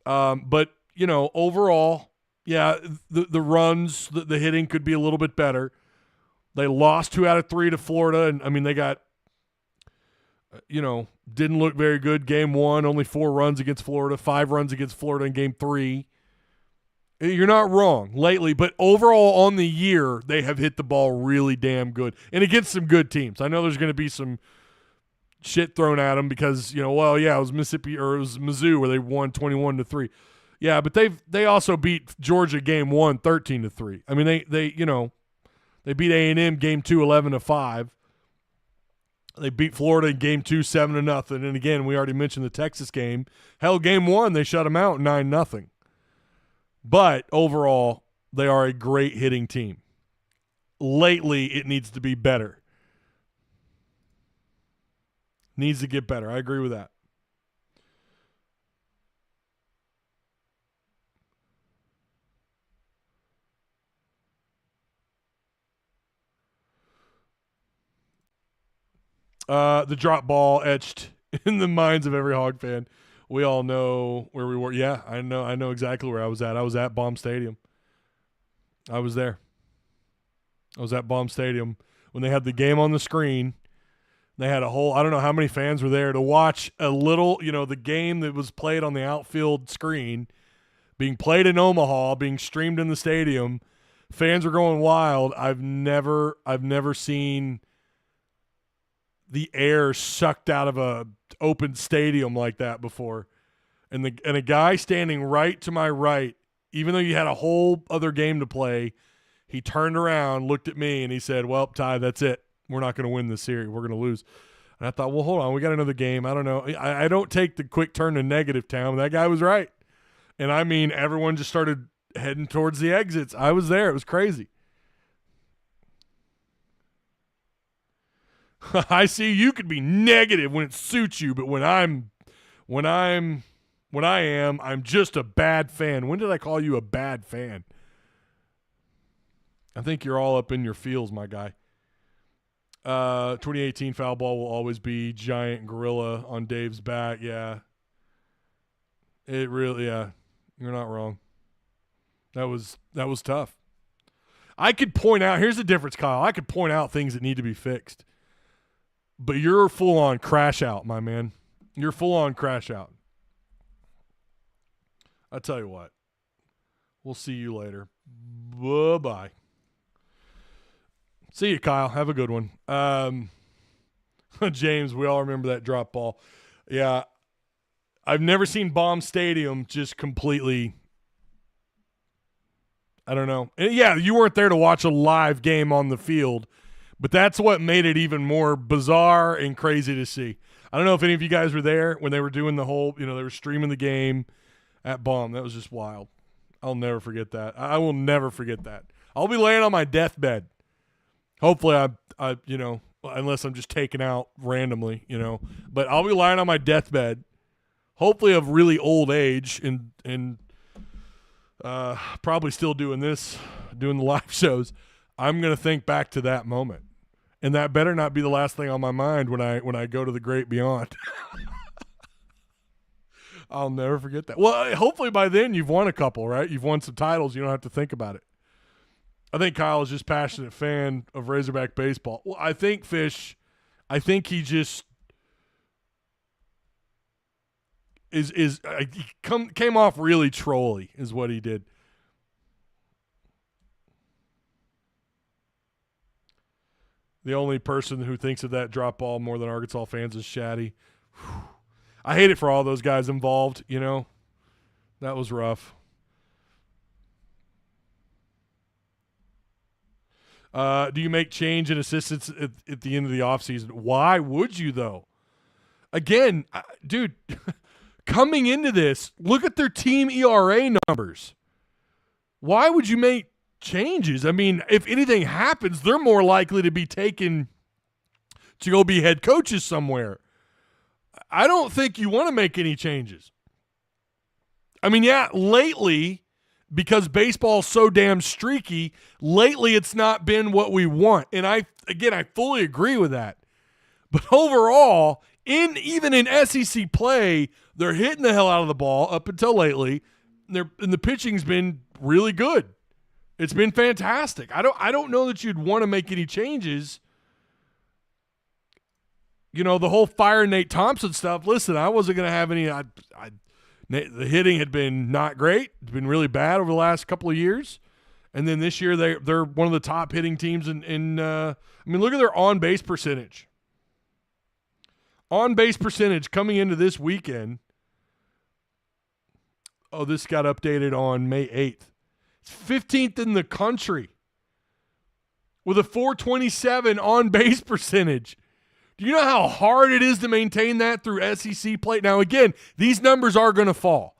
But, overall, yeah, the runs, the hitting could be a little bit better. They lost 2 out of 3 to Florida, and, they got, didn't look very good. Game 1, only 4 runs against Florida, 5 runs against Florida in Game 3. You're not wrong lately, but overall on the year, they have hit the ball really damn good. And against some good teams. I know there's going to be some shit thrown at them because, it was Mississippi or it was Mizzou where they won 21-3. Yeah, but they also beat Georgia Game 1 13-3. I mean, they beat A&M Game 2 11-5. They beat Florida in Game 2 7-0. And again, we already mentioned the Texas game. Hell, Game 1 they shut them out 9-0. But overall, they are a great hitting team. Lately, it needs to be better. Needs to get better. I agree with that. The drop ball etched in the minds of every Hog fan. We all know where we were. Yeah, I know exactly where I was at. I was at Baum Stadium. I was there. I was at Baum Stadium when they had the game on the screen. They had I don't know how many fans were there to watch a little, the game that was played on the outfield screen being played in Omaha, being streamed in the stadium. Fans were going wild. I've never seen the air sucked out of a open stadium like that before. And a guy standing right to my right, even though you had a whole other game to play, he turned around, looked at me, and he said, "Well, Ty, that's it. We're not going to win this series. We're going to lose." And I thought, well, hold on. We got another game. I don't know. I don't take the quick turn to negative town. That guy was right. And, everyone just started heading towards the exits. I was there. It was crazy. I see you could be negative when it suits you, but when I am, I'm just a bad fan. When did I call you a bad fan? I think you're all up in your feels, my guy. 2018 foul ball will always be giant gorilla on Dave's back. Yeah. It really, yeah. You're not wrong. That was tough. I could point out, here's the difference, Kyle. I could point out things that need to be fixed. But you're full on crash out, my man. You're full on crash out. I tell you what. We'll see you later. Bye-bye. See you, Kyle. Have a good one. James, we all remember that drop ball. Yeah. I've never seen Baum Stadium just completely, I don't know. And yeah, you weren't there to watch a live game on the field, but that's what made it even more bizarre and crazy to see. I don't know if any of you guys were there when they were doing the whole, they were streaming the game at Baum. That was just wild. I'll never forget that. I will never forget that. I'll be laying on my deathbed. Hopefully I unless I'm just taken out randomly, but I'll be lying on my deathbed, hopefully of really old age and probably still doing the live shows. I'm going to think back to that moment. And that better not be the last thing on my mind when I go to the great beyond. I'll never forget that. Well, hopefully by then you've won a couple, right? You've won some titles. You don't have to think about it. I think Kyle is just a passionate fan of Razorback baseball. Well, I think Fish, he just came off really trolly is what he did. The only person who thinks of that drop ball more than Arkansas fans is Shaddy. Whew. I hate it for all those guys involved, That was rough. Do you make change in assistants at the end of the offseason? Why would you, though? Again, dude, coming into this, look at their team ERA numbers. Why would you make changes? I mean, if anything happens, they're more likely to be taken to go be head coaches somewhere. I don't think you want to make any changes. I mean, yeah, lately, because baseball's so damn streaky. Lately, it's not been what we want. And I fully agree with that. But overall, even in SEC play, they're hitting the hell out of the ball up until lately. And the pitching's been really good. It's been fantastic. I don't know that you'd want to make any changes. The whole fire Nate Thompson stuff. Listen, I wasn't going to have any. The hitting had been not great. It's been really bad over the last couple of years. And then this year, they're one of the top hitting teams look at their on-base percentage. On-base percentage coming into this weekend. Oh, this got updated on May 8th. It's 15th in the country with a .427 on-base percentage. Do you know how hard it is to maintain that through SEC play? Now, again, these numbers are going to fall.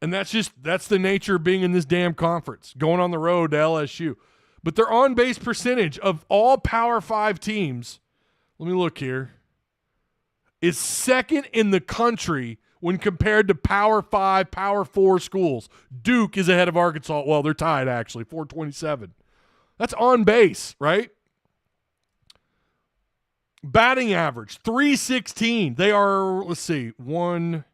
And that's the nature of being in this damn conference, going on the road to LSU. But their on-base percentage of all Power 5 teams, let me look here, is second in the country when compared to Power 5, Power 4 schools. Duke is ahead of Arkansas. Well, they're tied, actually, .427. That's on base, right? Batting average, .316. They are, let's see, 1,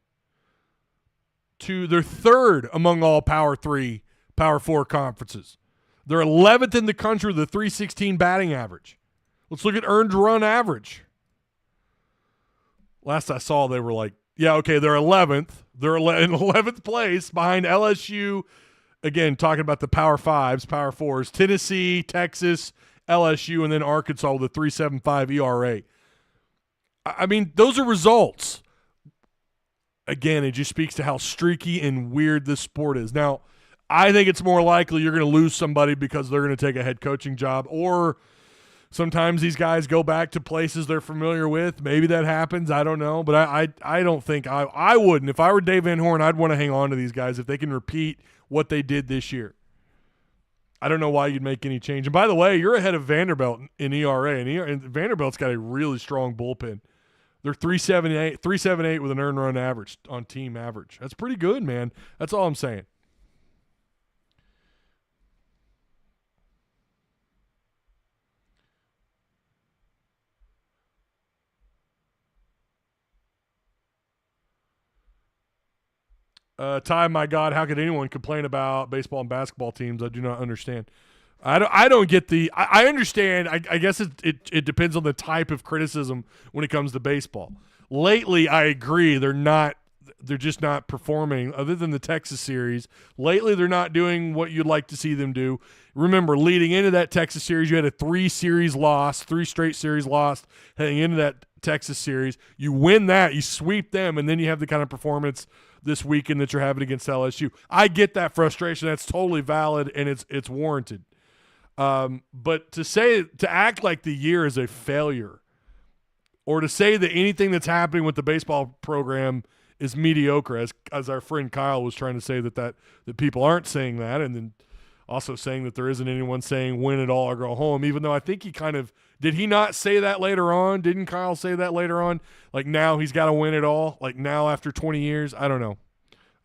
2. They're third among all Power 3, Power 4 conferences. They're 11th in the country with a .316 batting average. Let's look at earned run average. Last I saw, they were like, yeah, okay, they're 11th. They're in 11th place behind LSU. Again, talking about the Power 5s, Power 4s. Tennessee, Texas, LSU, and then Arkansas with a .375 ERA. I mean, those are results. Again, it just speaks to how streaky and weird this sport is. Now, I think it's more likely you're going to lose somebody because they're going to take a head coaching job, or sometimes these guys go back to places they're familiar with. Maybe that happens. I don't know. But I don't think I wouldn't. If I were Dave Van Horn, I'd want to hang on to these guys if they can repeat what they did this year. I don't know why you'd make any change. And by the way, you're ahead of Vanderbilt in ERA. And Vanderbilt's got a really strong bullpen. They're 3.78 with an earned run average on team average. That's pretty good, man. That's all I'm saying. Ty, my God, how could anyone complain about baseball and basketball teams? I do not understand. I don't get the – I understand. I guess it depends on the type of criticism when it comes to baseball. Lately, I agree. They're just not performing other than the Texas series. Lately, they're not doing what you'd like to see them do. Remember, leading into that Texas series, you had a 3 straight series lost heading into that Texas series. You win that, you sweep them, and then you have the kind of performance this weekend that you're having against LSU. I get that frustration. That's totally valid, and it's warranted. But to act like the year is a failure, or to say that anything that's happening with the baseball program is mediocre, as our friend Kyle was trying to say that people aren't saying that, and then also saying that there isn't anyone saying win it all or go home, even though I think he kind of – did he not say that later on? Didn't Kyle say that later on? Like now he's got to win it all? Like now after 20 years? I don't know.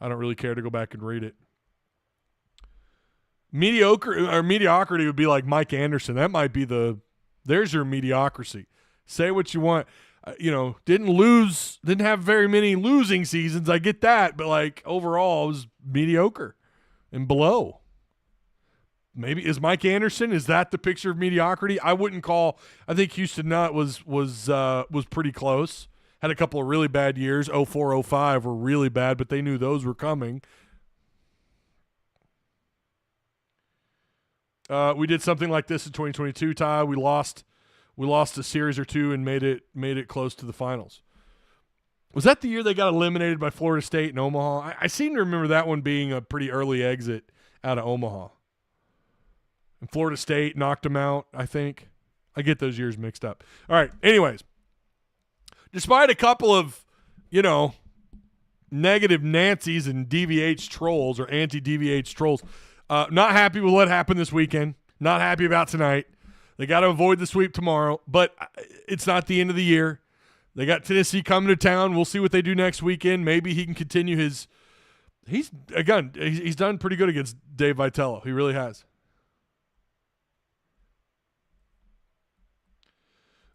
I don't really care to go back and read it. Mediocrity would be like Mike Anderson. That might be there's your mediocrity. Say what you want. Didn't have very many losing seasons. I get that, but like overall it was mediocre and below. Maybe is Mike Anderson, is that the picture of mediocrity? I think Houston Nutt was pretty close. Had a couple of really bad years. 04, 05 were really bad, but they knew those were coming. We did something like this in 2022, Ty. We lost a series or two and made it close to the finals. Was that the year they got eliminated by Florida State in Omaha? I seem to remember that one being a pretty early exit out of Omaha. And Florida State knocked them out, I think. I get those years mixed up. All right, anyways. Despite a couple of, negative Nancy's and DVH trolls or anti-DVH trolls, not happy with what happened this weekend. Not happy about tonight. They got to avoid the sweep tomorrow, but it's not the end of the year. They got Tennessee coming to town. We'll see what they do next weekend. Maybe he can continue his He's done pretty good against Dave Vitello. He really has.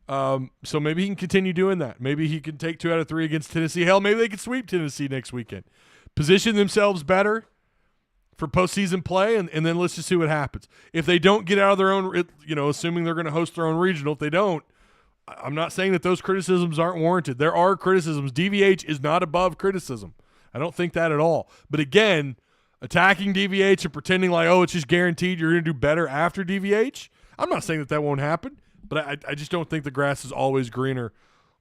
So maybe he can continue doing that. Maybe he can take 2 out of 3 against Tennessee. Hell, maybe they can sweep Tennessee next weekend. Position themselves better for postseason play, and then let's just see what happens. If they don't get out of their own, assuming they're going to host their own regional, if they don't, I'm not saying that those criticisms aren't warranted. There are criticisms. DVH is not above criticism. I don't think that at all. But again, attacking DVH and pretending like, oh, it's just guaranteed you're going to do better after DVH, I'm not saying that won't happen, but I just don't think the grass is always greener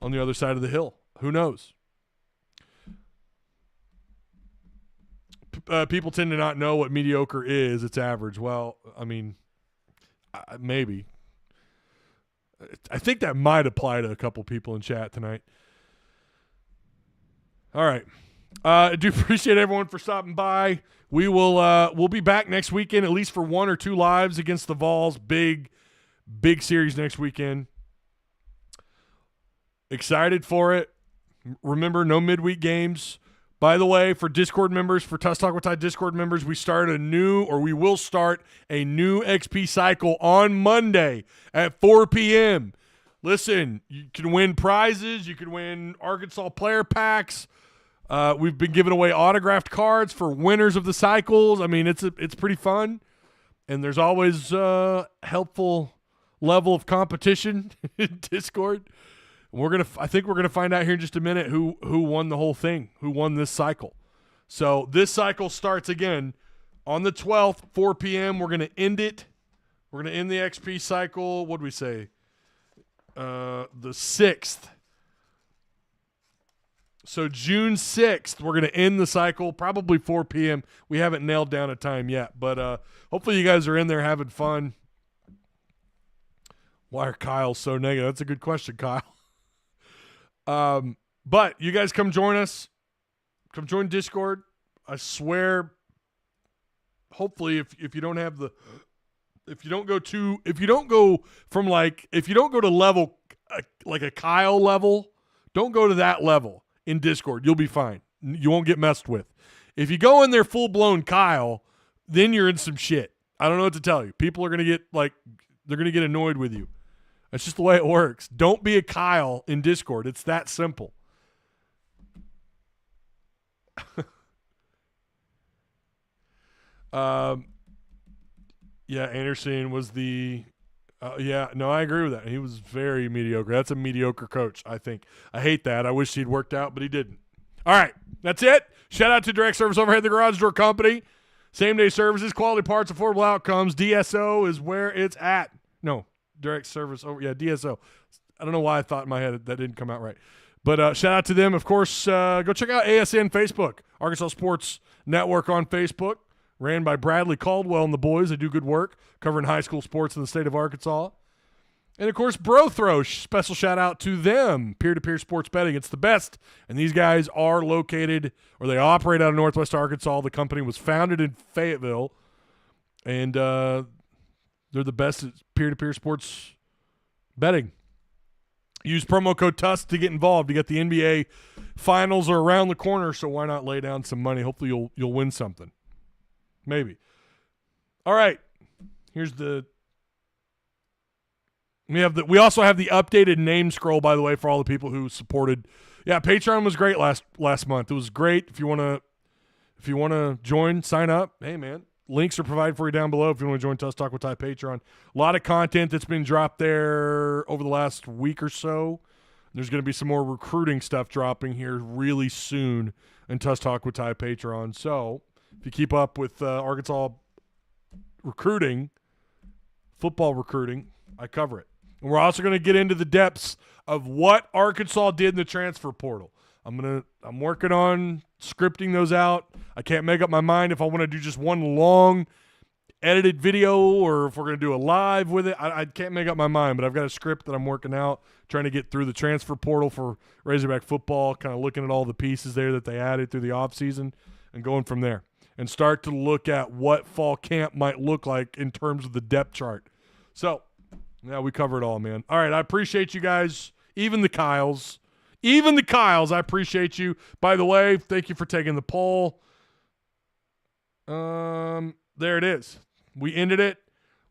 on the other side of the hill. Who knows? People tend to not know what mediocre is. It's average. Well, I mean, maybe. I think that might apply to a couple people in chat tonight. All right. I do appreciate everyone for stopping by. We'll be back next weekend, at least for 1 or 2 lives against the Vols. Big series next weekend. Excited for it. Remember, no midweek games. By the way, for Discord members, for Tusk Talk with Ty Discord members, we will start a new XP cycle on Monday at 4 p.m. Listen, you can win prizes. You can win Arkansas player packs. We've been giving away autographed cards for winners of the cycles. I mean, it's pretty fun, and there's always a helpful level of competition in Discord. I think we're gonna find out here in just a minute who won the whole thing, who won this cycle. So this cycle starts again on the 12th, 4 p.m. We're gonna end it. We're gonna end the XP cycle. What did we say? The 6th. So June 6th, we're gonna end the cycle, probably 4 p.m. We haven't nailed down a time yet, but hopefully you guys are in there having fun. Why are Kyle so negative? That's a good question, Kyle. But you guys come join us. Come join Discord. I swear, hopefully if you don't go to level like a Kyle level, don't go to that level in Discord. You'll be fine. You won't get messed with. If you go in there full-blown Kyle, then you're in some shit. I don't know what to tell you. People are going to get annoyed with you. That's just the way it works. Don't be a Kyle in Discord. It's that simple. Yeah, Anderson was I agree with that. He was very mediocre. That's a mediocre coach, I think. I hate that. I wish he'd worked out, but he didn't. All right, that's it. Shout out to Direct Service Overhead, the Garage Door Company. Same-day services, quality parts, affordable outcomes. DSO is where it's at. No. Direct service DSO. I don't know why I thought in my head that didn't come out right. But shout out to them. Of course, go check out ASN Facebook, Arkansas Sports Network on Facebook, ran by Bradley Caldwell and the boys. They do good work covering high school sports in the state of Arkansas. And, of course, BroThrow, special shout out to them, peer-to-peer sports betting. It's the best. And these guys are located, or they operate out of Northwest Arkansas. The company was founded in Fayetteville. And they're the best at peer-to-peer sports betting. Use promo code TUSK to get involved. You got the NBA finals are around the corner, so why not lay down some money? Hopefully you'll win something. Maybe. All right. Here's we also have the updated name scroll, by the way, for all the people who supported. Yeah, Patreon was great last month. It was great. If you wanna join, sign up. Hey man. Links are provided for you down below if you want to join Tusk Talk with Ty Patreon. A lot of content that's been dropped there over the last week or so. There's going to be some more recruiting stuff dropping here really soon in Tusk Talk with Ty Patreon. So if you keep up with Arkansas recruiting, football recruiting, I cover it. And we're also going to get into the depths of what Arkansas did in the transfer portal. I'm working on scripting those out. I can't make up my mind if I want to do just one long edited video or if we're going to do a live with it. I can't make up my mind, but I've got a script that I'm working out, trying to get through the transfer portal for Razorback football, kind of looking at all the pieces there that they added through the offseason and going from there and start to look at what fall camp might look like in terms of the depth chart. So, yeah, we cover it all, man. All right, I appreciate you guys, even the Kyles. I appreciate you. By the way, thank you for taking the poll. There it is. We ended it.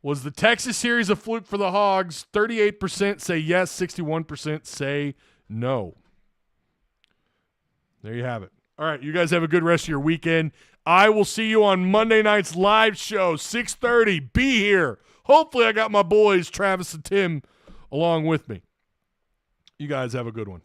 Was the Texas series a fluke for the Hogs? 38% say yes, 61% say no. There you have it. All right, you guys have a good rest of your weekend. I will see you on Monday night's live show, 6:30. Be here. Hopefully I got my boys, Travis and Tim, along with me. You guys have a good one.